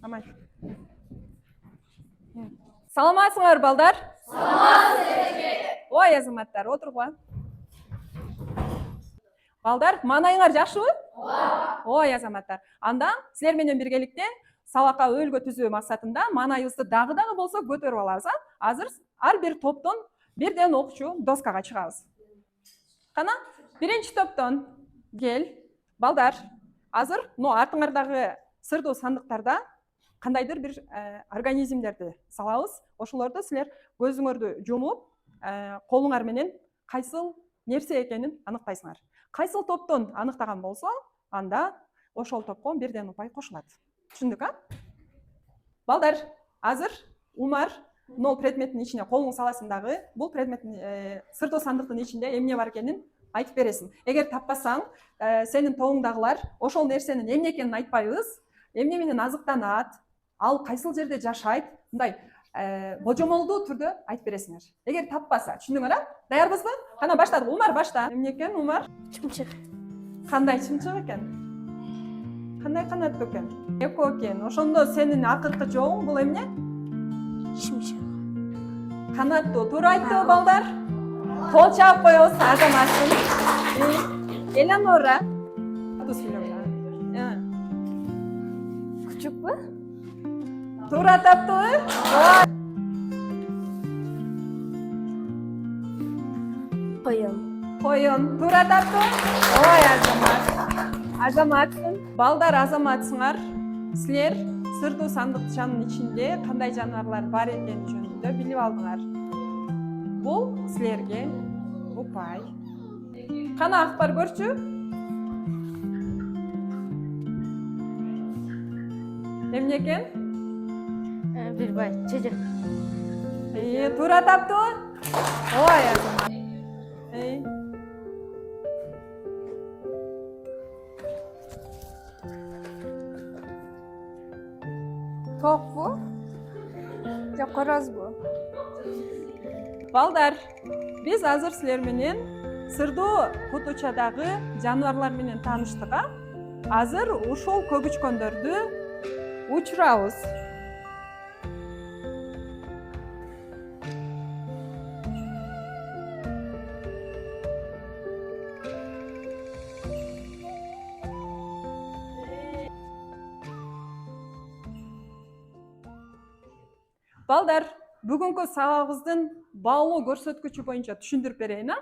Амай. Саламатсыңар, балдар? Ой, азаматтар, отырға. Балдар, манайыңар жақшыбы? Ой, азаматтар. Анда, сілер менен биргеликте сабакка өлгө түзүү максатында манайыбызды дагы болсо көтөрүп алабыз. Азыр ар бир топтон бирден окуучу доскага чыгабыз. Кана, биринчи топтон кел. Балдар, азыр артыңардагы сырдуу сандыктарда кандайдыр бир организмдерди салабыз. Ошолорду силер көзүңөрдү жумуп, колуңар менен кайсыл нерсе экенин аныктайсыңар. Кайсыл топтон аныктаган болсо, анда ошол топко бирден упай кошулат. Түшүндүк, Балдар, азыр Умар мына предметтин ичине колуң саласың дагы, бул предметтин сырдуу сандыктын ичинде эмне бар экенин айтып бересиң. Эгер таппасаң, сенин тобуңдагылар ошол нерсенин эмне экенин айтпайбыз, эмне менен азыктанат, ал кайсыл жерде жашайт, мындай божомолдуу түрдө айтып бересиңер. Эгер таппаса, түшүндүңөр, даярбызбы? Кана баштадык. Умар башта. Эмне экен, Умар? Чымчык. Кандай чымчык экен? Кандай канаттуу экен? Эко экен. Ошондо сенин акыркы жообуң бул эмне? Чымчык. Канаттуу. Туура айтты, балдар? Кол чаап коебуз, азаматсың. Элеонора. Күчүкпү? Туура таптыбы? Коён. Коён. Туура таптыбы? Ой, азамат. Азаматсың. Балдар, азаматсыңар. Силер сырдуу сандыкчанын ичинде кандай жаныбарлар бар экени жөнүндө билип алдыңар. Бул силерге упай. Кана акбар көрчү? Эмне экен? Билбай, чыжык. Туура таптыбы? Ой, азамат. Токпу? Же корозбу? Балдар, биз азыр силер менен сырдуу кутучадагы жаныбарлар менен тааныштык. Азыр ушул көгүчкөндөрдү учурабыз. Балдар, бүгүнкү сабагыбыздын баалуу көрсөткүчү боюнча түшүндүрүп берейин.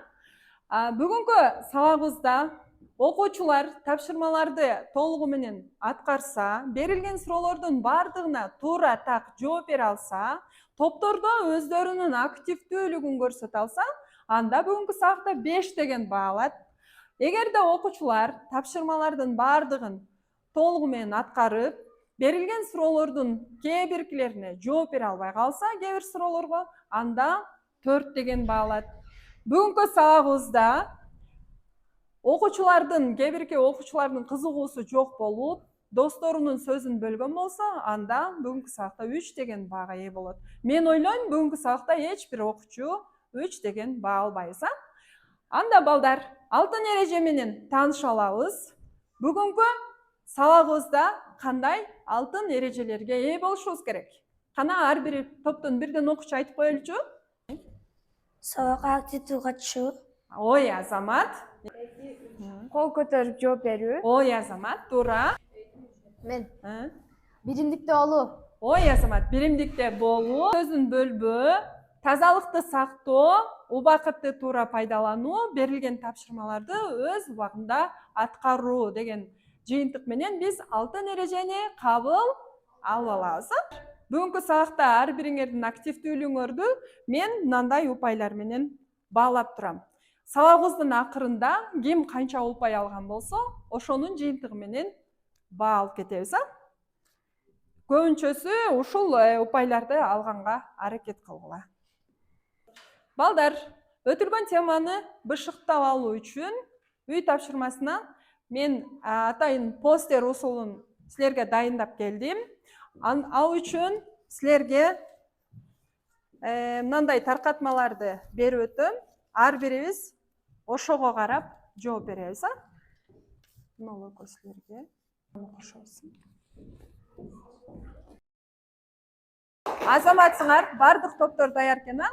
Бүгүнкү сабагыбызда окуучулар тапшырмаларды толугу менен аткарса, берилген суроолордун бардыгына туура так жооп бере алса, топтордо өздөрүнүн активдүүлүгүн көрсөтө алса, анда бүгүнкү сабакта 5 деген баа алат. Эгерде окуучулар тапшырмалардын бардыгын толугу менен аткарып, берилген суроолордун кээ биркилерине жооп бере албай калса, кээ бир суроолорго, анда 4 деген баа алат. Бүгүнкү сабагыбызда окуучулардын, кээ бирки окуучулардын кызыгуусу жок болуп, досторунун сөзүн бөлгөн болсо, анда бүгүнкү сабакта 3 деген баага ээ болот. Мен ойлойм, бүгүнкү сабакта эч бир окуучу 3 деген баа албайбыз. Анда балдар, алтын эреже менен тааныша алабыз. Бүгүнкү сабагыбызда кандай алтын эрежелерге ээ болушубуз керек? Кана ар бир топтон бирден окуучу айтып коелучу. Сабакка активдүү катышуу. Ой, азамат. Кол көтөрүп жооп берүү. Ой, азамат, туура. Мен. Биримдикте болуу. Ой, азамат, биримдикте болуу, сөзүн бөлбөө, тазалыкты сактоо, убакытты туура пайдалануу, берилген тапшырмаларды өз убагында аткаруу деген жыйынтык менен биз алтын эрежени кабыл алып алабыз. Бүгүнкү сабакта ар бириңердин активдүүлүгүңөрдү мен мындай упайлар менен баалап турам. Сабагыбыздын акырында ким канча упай алган болсо, ошонун жыйынтыгы менен баа алып кетебиз. Көбүнчөсү ушул упайларды алганга аракет кылгыла. Балдар, өтүлгөн теманы бышыктап алуу үчүн үй тапшырмасына мен атайын постер усулун силерге дайындап келдим. Ал үчүн силерге мындай таркатмаларды берип өтөм. Ар бирибиз ошого карап жооп беребиз. Мына силерге кошобуз. азаматсыңар, бардық топтор даяр экен, а?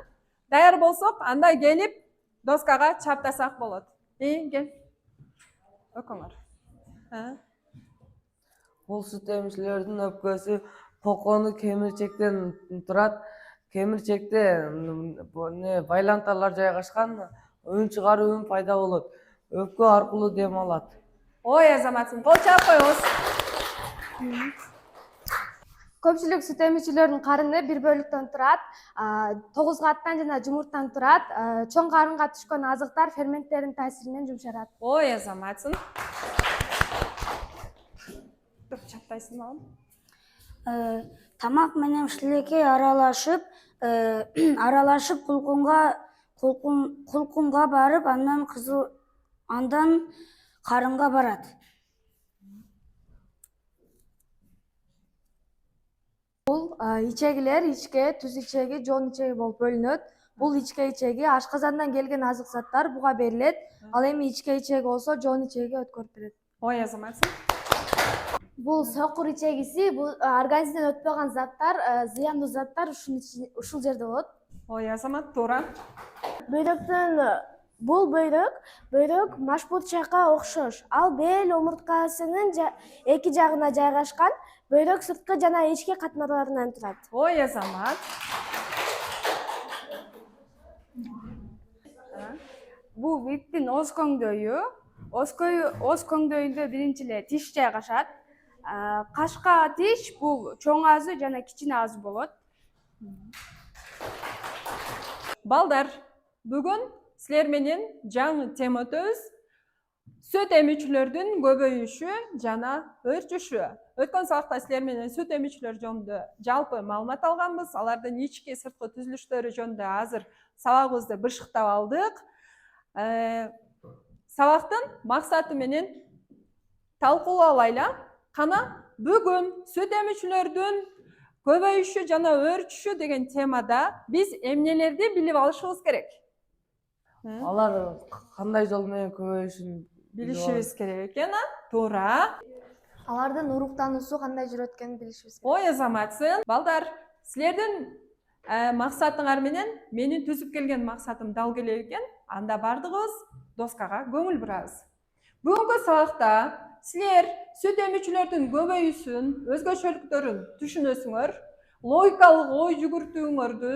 Даяр болсок, анда келип доскага чаптасак болот. Кел. Окуңар. Бул сүт эмчилердин өпкөсү кокону кемирчектен турат. Кемирчекте байланталар жайгашкан, үн чыгаруу үн пайда болот. Өпкө аркылуу дем алат. Ой, азаматсың, кол чаап коюңуз. Көпчүлүк сүт эмүүчүлөрдүн карыны бир бөлүктөн турат, 9 каттан жана жумурттан турат. Чоң карынга түшкөн азыктар ферменттердин таасиринен жумшарат. Ой, азаматсың. Чаптайсың маған? Тамак менен шилекей аралашып кулкунга барып, андан карынга барат. Бул ичегилер ичке, түз ичеги, жон ичеги болуп бөлүнөт. Бул ичке ичеги ашказандан келген азык заттар буга берилет. Ал эми ичке ичеги болсо жон ичеги өткөрүп берет. Ой, азаматсың. Бул сокур ичегиси, бул организмден өтпөгөн заттар, зыяндуу заттар ушул жерде болот. Ой, азамат, туура. Бул бөйрөк машбутчакка окшош. Ал бел омурткасынын эки жагына жайгашкан. Бөйрөк сырткы жана ички катмарларынан турат. Ой, азамат. Бул биттин оз көңдөйү. Оз көңдөйүндө биринчи эле тиш жайгашат. Кашка тиш бул чоң аазы жана кичине аазы болот. Балдар, бүгүн силер менен жаңы тема өтөбүз. Сүт эмүүчүлөрдүн көбөйүшү жана өрчүшү. Өткөн сабакта силер менен сүт эмүүчүлөр жөнүндө жалпы маалымат алганбыз. Алардын ички сырткы түзүлүштөрү жөнүндө азыр сабагыбызды бышыктап алдык. Сабактын максаты менен талкуулап алайлы. Кана бүгүн сүт эмүүчүлөрдүн көбөйүшү жана өрчүшү деген темада биз эмнелерди билип алышыбыз керек? Алар кандай жол менен көбөйүшүн Билишибиз керек экен, туура. Алардын уруктануусу кандай жүрөт экенин билишибиз керек. Ой, азаматсың. Балдар, силердин максатыңар менен менин түзүп келген максатым дал келе экен. Анда бардыгыбыз доскага көңүл бурабыз. Бүгүнкү сабакта силер сүт эмүүчүлөрдүн көбөйүүсүн, өзгөчөлүктөрүн түшүнөсүңөр, логикалык ой жүгүртүүңөрдү,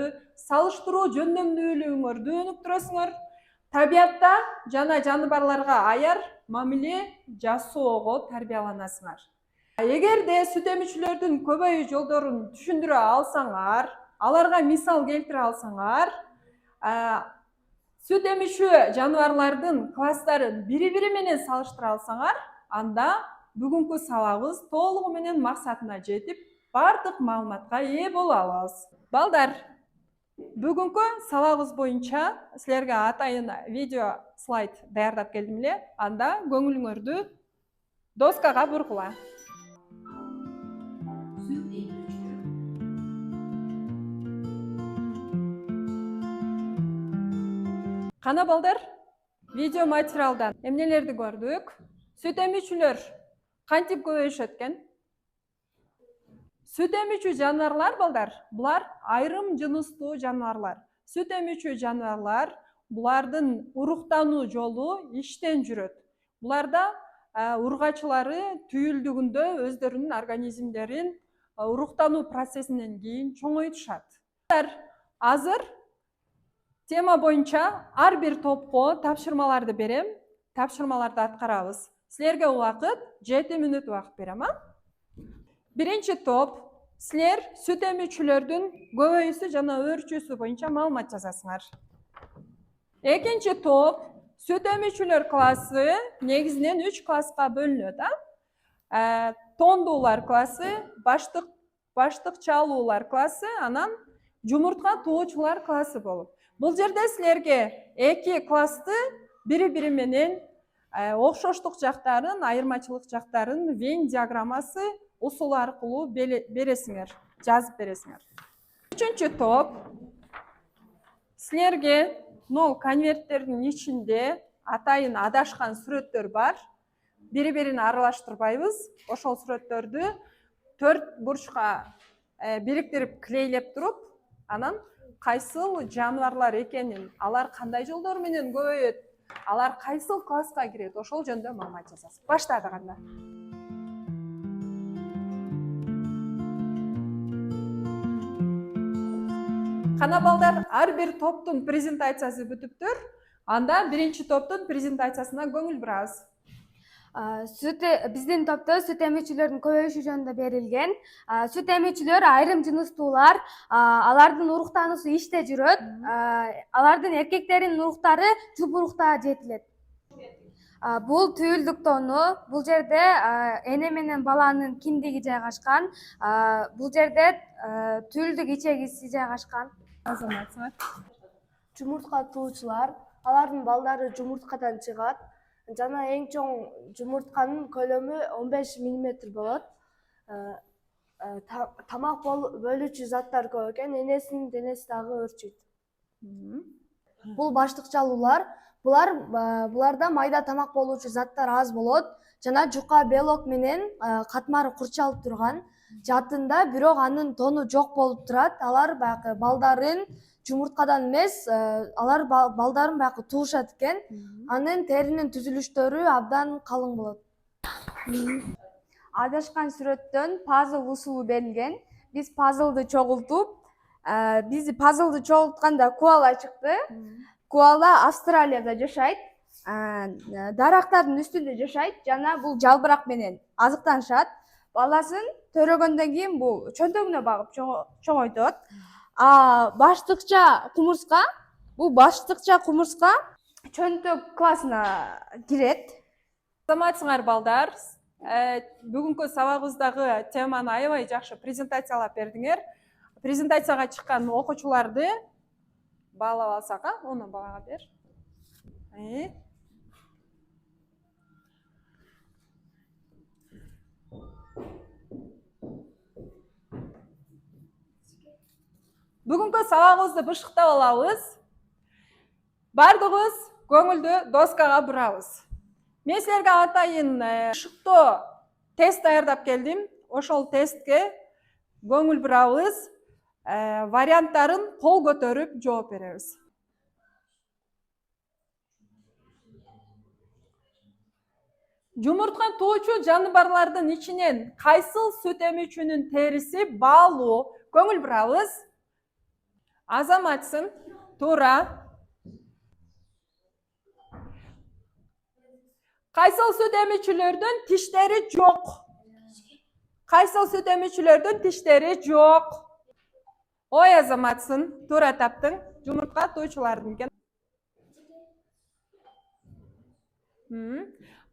салыштыруу жөндөмдүүлүгүңөрдү өнүктүрөсүңөр. Табиатта жана жаныбарларга аяр мамиле жасоого тарбияланасыңар. Эгерде сүт эмүүчүлөрдүн көбөйүү жолдорун түшүндүрө алсаңар, аларга мисал келтире алсаңар, сүт эмүүчү жаныбарлардын класстарын бири-бири менен салыштыра алсаңар, анда бүгүнкү сабагыбыз толугу менен максатына жетип, бардык маалыматка ээ боло алабыз. Балдар, бүгүнкү сабагыбыз боюнча силерге атайын видео слайд даярдап келдим эле. Анда көңүлүңөрдү доскага бургула. Кана балдар, видео материалдан эмнелерди көрдүк? Сүт эмүүчүлөр кантип көбөйүшөт экен? Сүт эмүүчү жаныбарлар балдар, булар айрым жыныстуу жаныбарлар. Сүт эмүүчү жаныбарлар, булардын уруктануу жолу иштен жүрөт. Буларда ургачылары түйүлдүгүндө өздөрүнүн организмдерин уруктануу процессинен кийин чоңойтушат. Азыр тема боюнча ар бир топко тапшырмаларды берем. Тапшырмаларды аткарабыз. Силерге убакыт 7 мүнөт убакыт берем, Биринчи топ, силер сүт эмүүчүлөрдүн көбөйүүсү жана өрчүүсү боюнча маалымат жазасыңар. Экинчи топ, сүт эмүүчүлөр классы негизинен 3 класска бөлүнөт, Тондуулар классы, баштыкчалуулар классы, анан жумуртка туучулар классы болуп. Бул жерде силерге эки классты бири-бири менен окшоштук жактарын, айырмачылык жактарын Вен диаграммасы усулу аркылуу бересиңер, жазып бересиңер. Үчүнчү топ, силерге конверттердин ичинде атайын адашкан сүрөттөр бар. Бири-бирин аралаштырбайбыз. Ошол сүрөттөрдү 4 бурчка бириктирип клейлеп туруп, анан кайсыл жаныбарлар экенин, алар кандай жолдор менен көбөйөт, алар кайсыл класска кирет, ошол жөнүндө маалымат жазасыз. Баштадык анда. Кана балдар, ар бир топтун презентациясы бүтүптүр. Анда биринчи топтун презентациясына көңүл бурабыз. Биздин топто сүт эмүүчүлөрдүн көбөйүшү жөнүндө берилген. Сүт эмүүчүлөр айрым жыныстуулар, алардын уруктануусу иште жүрөт. Алардын эркектердин уруктары жубурукта жетилет. Бул түйүлдүк тону, бул жерде эне менен баланын киндиги жайгашкан. Бул жерде түйүлдүк ичегиси жайгашкан. Азаматсыңар. Жумуртка туучулар, алардын балдары жумурткадан чыгат. Жана эң чоң жумуртканын көлөмү 15 мм болот. Тамак бөлүүчү заттар көп экен, энесинин денеси дагы өрчүйт. Бул баштыкчалуулар, буларда майда тамак болуучу заттар аз болот жана жука белок менен катмары курчалып турган. Жатында бирок анын тону жок болуп турат. Алар баягы балдарын жумурткадан эмес, алар балдарын баягы туушат экен. Анын теринин түзүлүштөрү абдан калың болот. Адашкан сүрөттөн пазл усулу берилген. Биз пазлды чогултуп, чогултканда коала чыкты. Коала Австралияда жашайт. Дарактардын үстүндө жашайт жана бул жалбырак менен азыктанышат. Баласын төрөгөндөн кийин бул чөнтөгүнө багып чоңойтот. Баштыкча кумурска чөнтөк классына кирет. Саламатсыңар балдар. Бүгүнкү сабагыбыздагы теманы аябай жакшы презентациялап бердиңер. Презентацияга чыккан окуучуларды баалап алсак, оны балага бер. Бүгүнкү сабагыбызды бышыктап алабыз. Бардыгыбыз көңүлдү доскага бурабыз. Мен силерге атайын бышыктоо тест даярдап келдим. Ошол тестке көңүл бурабыз. Варианттарын кол көтөрүп жооп беребиз. Жумуртка туучу жаныбарлардын ичинен кайсыл сүт эмүүчүнүн териси баалуу? Көңүл бурабыз. Азаматсың, туура. Кайсыл сүт эмүүчүлөрдүн тиштери жок? Кайсыл сүт эмүүчүлөрдүн тиштери жок? Ой, азаматсың, туура таптың. Жумуртка туучулардын экен.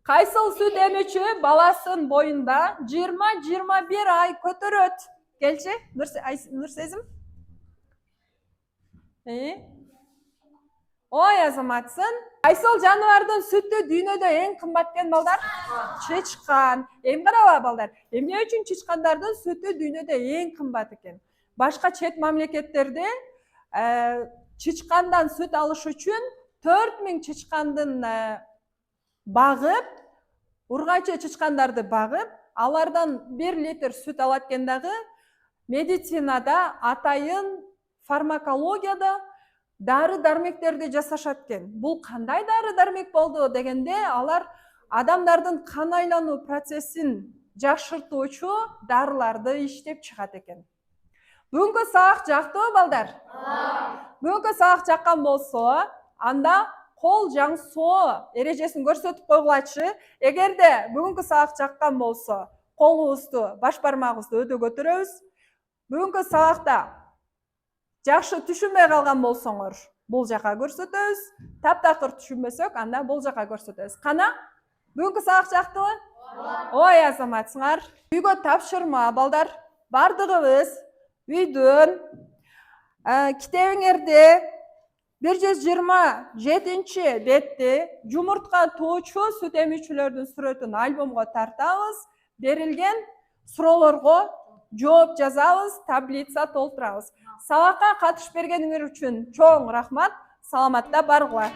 Кайсыл сүт эмүүчү баласын боюнда 20-21 ай көтөрөт? Келчи, Нурсезим. Ой, азаматсың. Кайсыл жаныбардын сүтү дүйнөдө эң кымбат экен балдар? Чычкан. Эми караба балдар. Эмне үчүн чычкандардын сүтү дүйнөдө эң кымбат экен? Башка чет мамлекеттерде чычкандан сүт алыш үчүн 4000 чычкандын багып, ургачы чычкандарды багып, алардан 1 литр сүт алат экен дагы. Медицинада, атайын фармакологияда дары-дармектерди жасашат экен. Бул кандай дары-дармек болду дегенде, алар адамдардын кан айлануу процессин жакшыртуучу дарыларды иштеп чыгат экен. Бүгүнкү сабак жактыбы балдар? Бүгүнкү сабак жаккан болсо, анда кол жаңсоо эрежесин көрсөтүп койгулачы. Эгерде бүгүнкү сабак жаккан болсо, колубузду, баш бармагыбызды өдө көтөрөбүз. Бүгүнкү сабакта жакшы түшүнбөй калган болсоңор, бул жака көрсөтөбүз. Таптакыр түшүнбөсөк, анда бул жака көрсөтөбүз. Кана, бүгүнкү сабак жактыбы? Ой, азаматсыңар. Үйгө тапшырма балдар. Бардыгыбыз үйдөн китебиңерде 127 бетти жумуртка туучу сүт эмүүчүлөрдүн сүрөтүн альбомго тартабыз. Берилген суроолорго жооп жазабыз, таблица толтурабыз. Сабакка катышып бергениңер үчүн чоң рахмат. Саламатта баргыла.